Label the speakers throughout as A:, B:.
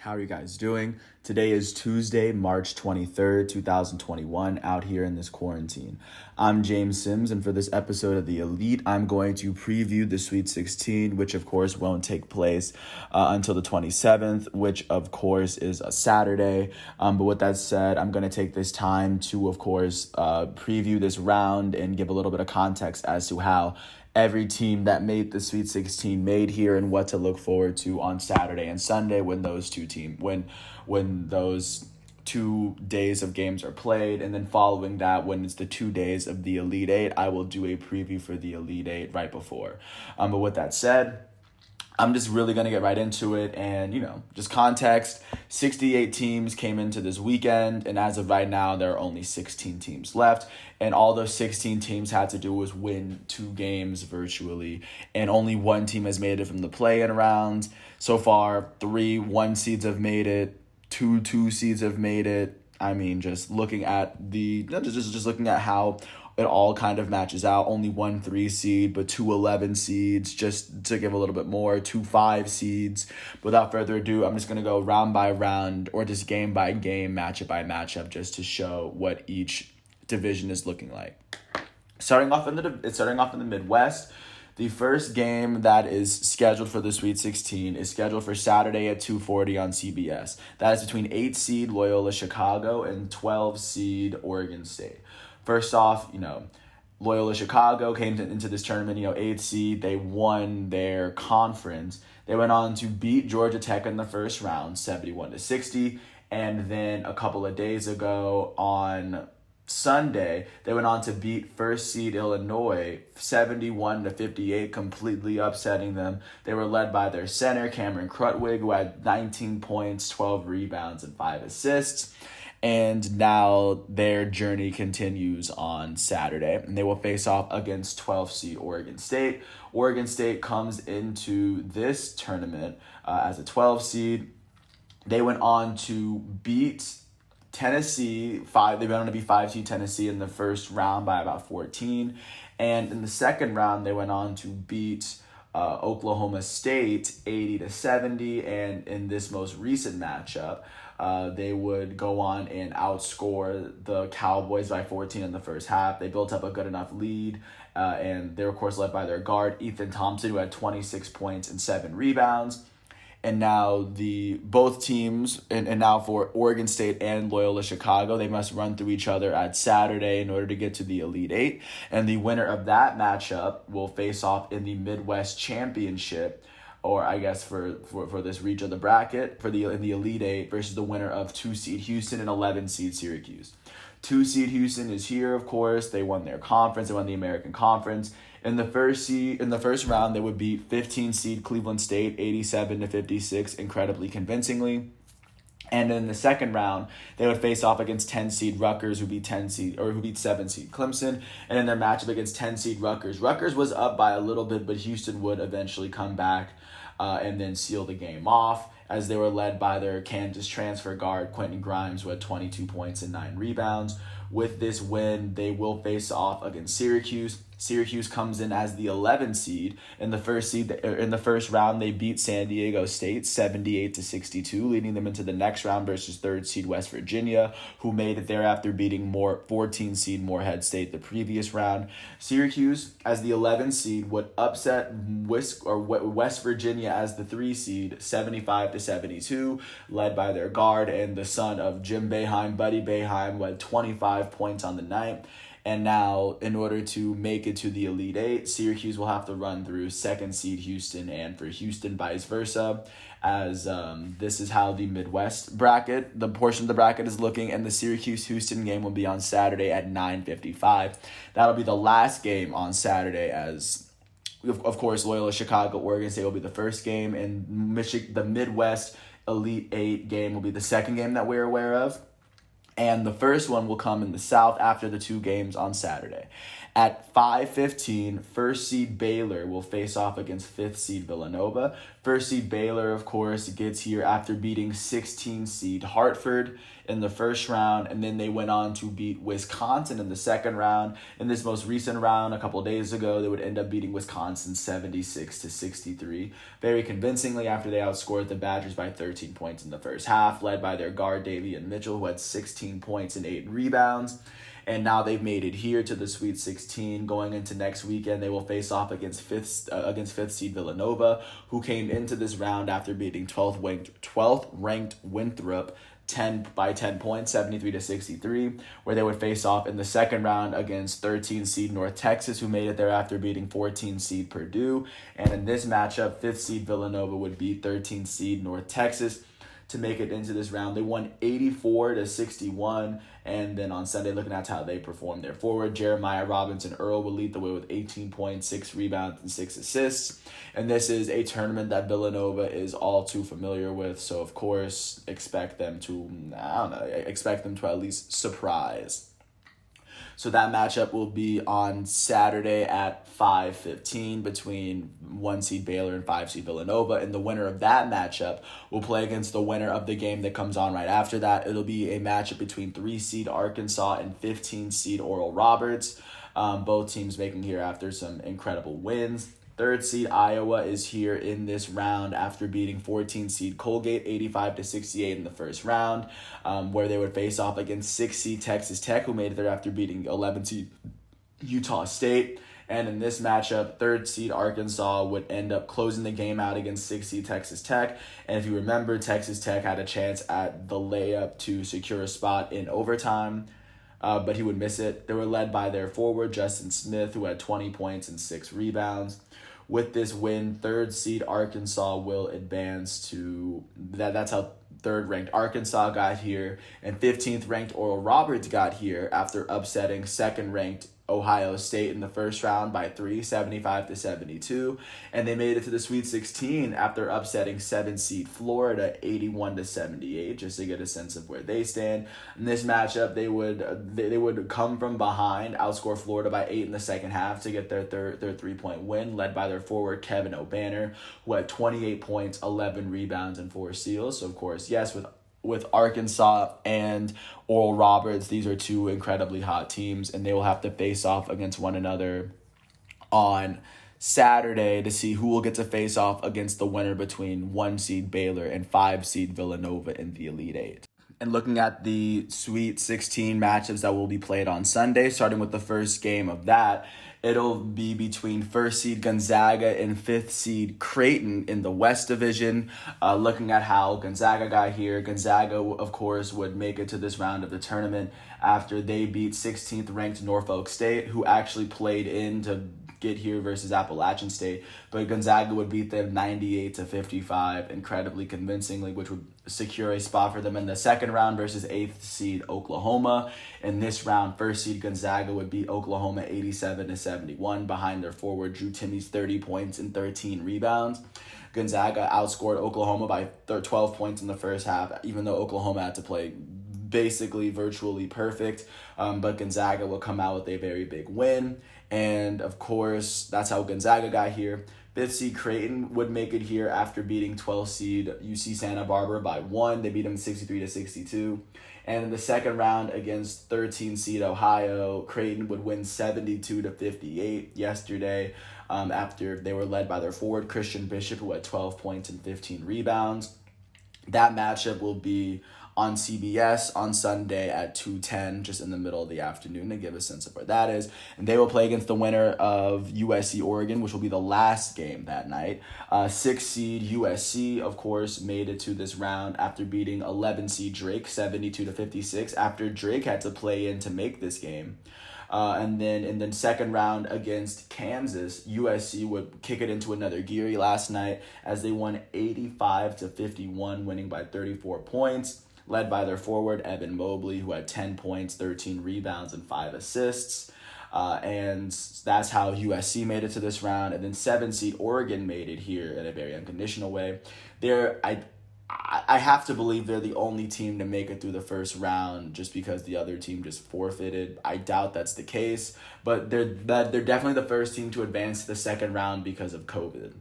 A: How are you guys doing? Today is Tuesday, March 23rd, 2021, out here in this quarantine. I'm James Sims, and for this episode of The Elite, I'm going to preview the Sweet 16, which of course won't take place until the 27th, which of course is a Saturday. But with that said, I'm going to take this time to, of course, preview this round and give a little bit of context as to how every team that made the Sweet 16 made here and what to look forward to on Saturday and Sunday when those when those 2 days of games are played. And then following that, when it's the 2 days of the Elite Eight, I will do a preview for the Elite Eight right before. But with that said, I'm just really going to get right into it and, just context. 68 teams came into this weekend, and as of right now, there are only 16 teams left. And all those 16 teams had to do was win 2 games virtually, and only 1 team has made it from the play-in round. So far, 3 1 seeds have made it, 2 2 seeds have made it. I mean, just looking at just looking at how it all kind of matches out. Only 1 3 seed, but 2 11 seeds, just to give a little bit more, 2 5 seeds. But without further ado, I'm just going to go round by round or just game by game, matchup by matchup, just to show what each division is looking like. Starting off in the Midwest, the first game that is scheduled for the Sweet 16 is scheduled for Saturday at 2:40 on CBS. That is between 8 seed Loyola Chicago and 12 seed Oregon State. First off, Loyola Chicago came into this tournament, 8th seed. They won their conference. They went on to beat Georgia Tech in the first round, 71-60. And then a couple of days ago on Sunday, they went on to beat first seed Illinois 71-58, completely upsetting them. They were led by their center, Cameron Krutwig, who had 19 points, 12 rebounds, and 5 assists. And now their journey continues on Saturday, and they will face off against 12 seed Oregon State. Oregon State comes into this tournament as a 12 seed. They went on to beat Tennessee. They went on to beat 5 seed Tennessee in the first round by about 14. And in the second round, they went on to beat Oklahoma State 80-70. And in this most recent matchup, they would go on and outscore the Cowboys by 14 in the first half. They built up a good enough lead, and they were, of course, led by their guard, Ethan Thompson, who had 26 points and 7 rebounds. And now both teams, and now for Oregon State and Loyola Chicago, they must run through each other at Saturday in order to get to the Elite Eight. And the winner of that matchup will face off in the Midwest Championship, or I guess for this reach of the bracket, in the Elite Eight versus the winner of 2 seed Houston and 11 seed Syracuse. 2 seed Houston is here, of course. They won their conference. They won the American Conference. In the first round, they would beat 15 seed Cleveland State 87-56, incredibly convincingly. And in the second round, they would face off against 10 seed Rutgers, who beat 7 seed Clemson. And in their matchup against 10 seed Rutgers was up by a little bit, but Houston would eventually come back and then seal the game off, as they were led by their Kansas transfer guard, Quentin Grimes, who had 22 points and 9 rebounds. With this win, they will face off against Syracuse. Syracuse comes in as the 11th seed. In the first round, they beat San Diego State 78-62, leading them into the next round versus 3rd seed West Virginia, who made it there after beating 14 seed Morehead State the previous round. Syracuse, as the 11th seed, would upset West Virginia as the 3 seed 75-72, led by their guard and the son of Jim Boeheim, Buddy Boeheim, who had 25 points on the night. And now, in order to make it to the Elite Eight, Syracuse will have to run through 2nd seed Houston, and for Houston, vice versa, as this is how the Midwest bracket, the portion of the bracket is looking, and the Syracuse-Houston game will be on Saturday at 9:55. That'll be the last game on Saturday, as, of course, Loyola Chicago, Oregon State will be the first game, and the Midwest Elite Eight game will be the second game that we're aware of. And the first one will come in the South after the 2 games on Saturday. At 5:15, 1st seed Baylor will face off against 5th seed Villanova. First seed Baylor, of course, gets here after beating 16 seed Hartford in the first round, and then they went on to beat Wisconsin in the second round. In this most recent round, a couple of days ago, they would end up beating Wisconsin 76-63, very convincingly after they outscored the Badgers by 13 points in the first half, led by their guard Davian Mitchell, who had 16 points and 8 rebounds. And now they've made it here to the Sweet 16. Going into next weekend, they will face off against fifth seed Villanova, who came into this round after beating 12th ranked Winthrop 10 points, 73-63, where they would face off in the second round against 13 seed North Texas, who made it there after beating 14 seed Purdue. And in this matchup, 5th seed Villanova would beat 13 seed North Texas to make it into this round. They won 84-61, and then on Sunday, looking at how they performed their forward, Jeremiah Robinson Earl would lead the way with 18 points, 6 rebounds, and 6 assists. And this is a tournament that Villanova is all too familiar with, so of course, expect them to at least surprise. So that matchup will be on Saturday at 5:15 between 1 seed Baylor and 5 seed Villanova. And the winner of that matchup will play against the winner of the game that comes on right after that. It'll be a matchup between 3 seed Arkansas and 15 seed Oral Roberts. Both teams making here after some incredible wins. 3rd seed Iowa is here in this round after beating 14 seed Colgate 85-68 in the first round, where they would face off against 6 seed Texas Tech, who made it there after beating 11 seed Utah State. And in this matchup, 3rd seed Arkansas would end up closing the game out against 6 seed Texas Tech. And if you remember, Texas Tech had a chance at the layup to secure a spot in overtime, but he would miss it. They were led by their forward, Justin Smith, who had 20 points and 6 rebounds. With this win, 3rd seed Arkansas will advance to that's how 3rd ranked Arkansas got here, and 15th ranked Oral Roberts got here after upsetting 2nd ranked Ohio State in the first round by 3, 75-72, and they made it to the Sweet 16 after upsetting 7 seed Florida 81-78, just to get a sense of where they stand. In this matchup, they would come from behind, outscore Florida by 8 in the second half to get their 3-point win, led by their forward Kevin O'Banner, who had 28 points, 11 rebounds, and 4 steals. So of course, yes, with Arkansas and Oral Roberts, these are 2 incredibly hot teams, and they will have to face off against one another on Saturday to see who will get to face off against the winner between 1 seed Baylor and 5 seed Villanova in the Elite Eight. And looking at the Sweet 16 matchups that will be played on Sunday, starting with the first game of that, it'll be between 1st seed Gonzaga and 5th seed Creighton in the West Division. Looking at how Gonzaga got here, Gonzaga, of course, would make it to this round of the tournament after they beat 16th ranked Norfolk State, who actually played in to get here versus Appalachian State, but Gonzaga would beat them 98-55 incredibly convincingly, which would secure a spot for them in the second round versus 8th seed Oklahoma. In this round, 1st seed Gonzaga would beat Oklahoma 87-71 behind their forward Drew Timme's 30 points and 13 rebounds. Gonzaga outscored Oklahoma by 12 points in the first half, even though Oklahoma had to play basically virtually perfect, but Gonzaga will come out with a very big win. And of course, that's how Gonzaga got here. 5th seed Creighton would make it here after beating 12th seed UC Santa Barbara by 1. They beat them 63-62. And in the second round against 13 seed Ohio, Creighton would win 72-58 yesterday, after they were led by their forward Christian Bishop, who had 12 points and 15 rebounds. That matchup will be on CBS on Sunday at 2:10, just in the middle of the afternoon, to give a sense of where that is. And they will play against the winner of USC-Oregon, which will be the last game that night. 6th seed USC, of course, made it to this round after beating 11 seed Drake 72-56, after Drake had to play in to make this game. And then in the second round against Kansas, USC would kick it into another gear last night as they won 85-51, winning by 34 points, led by their forward Evan Mobley, who had 10 points, 13 rebounds, and 5 assists. And that's how USC made it to this round. And then 7 seed Oregon made it here in a very unconditional way. I have to believe they're the only team to make it through the first round just because the other team just forfeited. I doubt that's the case, but they're definitely the first team to advance to the second round because of COVID.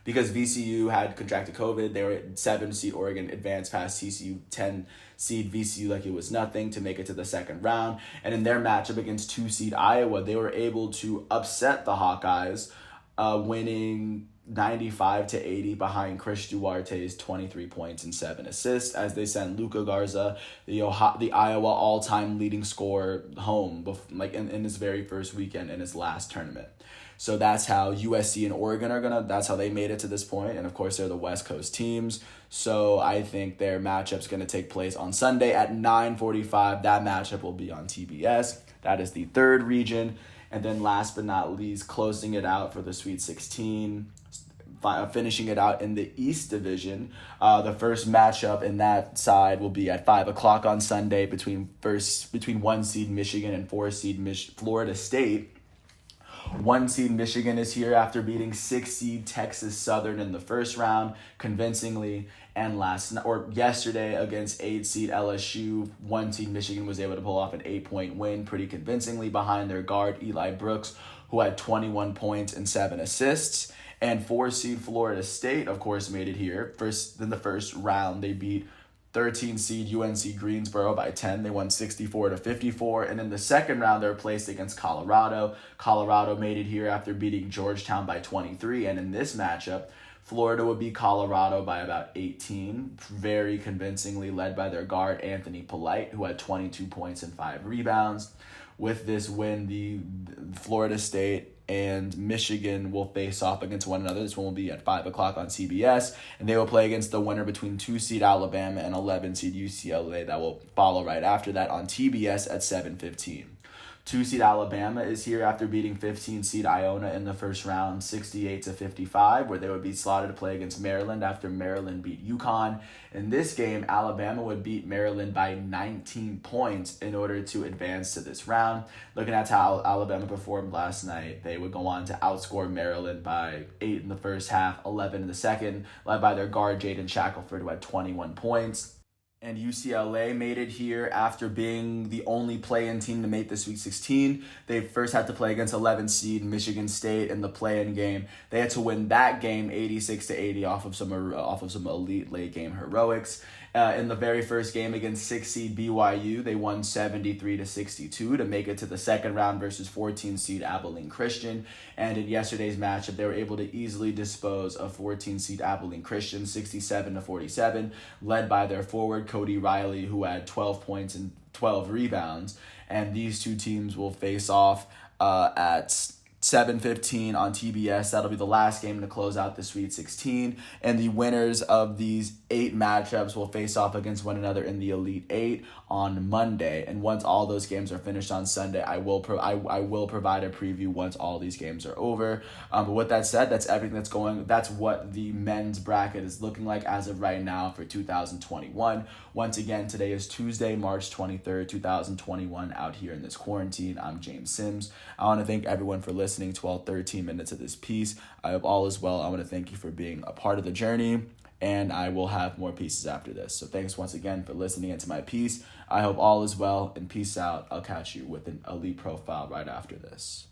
A: because VCU had contracted COVID. They were at 7 seed Oregon, advanced past TCU, 10 seed VCU like it was nothing to make it to the second round. And in their matchup against 2 seed Iowa, they were able to upset the Hawkeyes, winning 95-80 behind Chris Duarte's 23 points and 7 assists as they sent Luka Garza, the Iowa all-time leading scorer, home in his very first weekend in his last tournament. So that's how USC and Oregon that's how they made it to this point. And of course, they're the West Coast teams. So I think their matchup's going to take place on Sunday at 9:45. That matchup will be on TBS. That is the third region. And then last but not least, closing it out for the Sweet 16, finishing it out in the East Division. The first matchup in that side will be at 5 o'clock on Sunday between 1 seed Michigan and 4 seed Florida State. 1 seed Michigan is here after beating 6 seed Texas Southern in the first round convincingly, and yesterday against 8 seed LSU, 1 seed Michigan was able to pull off an 8-point win pretty convincingly behind their guard Eli Brooks, who had 21 points and 7 assists. And 4 seed Florida State, of course, made it here. In the first round, they beat 13 seed UNC Greensboro by 10. They won 64-54. And in the second round, they were placed against Colorado. Colorado made it here after beating Georgetown by 23. And in this matchup, Florida would beat Colorado by about 18, very convincingly, led by their guard Anthony Polite, who had 22 points and 5 rebounds. With this win, the Florida State and Michigan will face off against one another. This one will be at 5 o'clock on CBS, and they will play against the winner between 2 seed Alabama and 11 seed UCLA. That will follow right after that on TBS at 7:15. 2 seed Alabama is here after beating 15 seed Iona in the first round 68-55, where they would be slotted to play against Maryland after Maryland beat UConn. In this game, Alabama would beat Maryland by 19 points in order to advance to this round. Looking at how Alabama performed last night, they would go on to outscore Maryland by 8 in the first half, 11 in the second, led by their guard Jaden Shackelford, who had 21 points. And UCLA made it here after being the only play-in team to make the Sweet 16. They first had to play against 11 seed Michigan State in the play-in game. They had to win that game 86-80 off of some elite late game heroics. In the very first game against 6 seed BYU, they won 73-62 to make it to the second round versus 14 seed Abilene Christian. And in yesterday's matchup, they were able to easily dispose of 14 seed Abilene Christian 67-47, led by their forward Cody Riley, who had 12 points and 12 rebounds. And these two teams will face off at 7:15 on TBS. That'll be the last game to close out the Sweet 16. And the winners of these 8 matchups will face off against one another in the Elite 8 on Monday. And once all those games are finished on Sunday, I will provide a preview once all these games are over. But with that said, that's everything that's going. That's what the men's bracket is looking like as of right now for 2021. Once again, today is Tuesday, March 23rd, 2021. Out here in this quarantine, I'm James Sims. I want to thank everyone for listening to all 13 minutes of this piece. I hope all is well. I want to thank you for being a part of the journey, and I will have more pieces after this. So thanks once again for listening into my piece. I hope all is well, and peace out. I'll catch you with an elite profile right after this.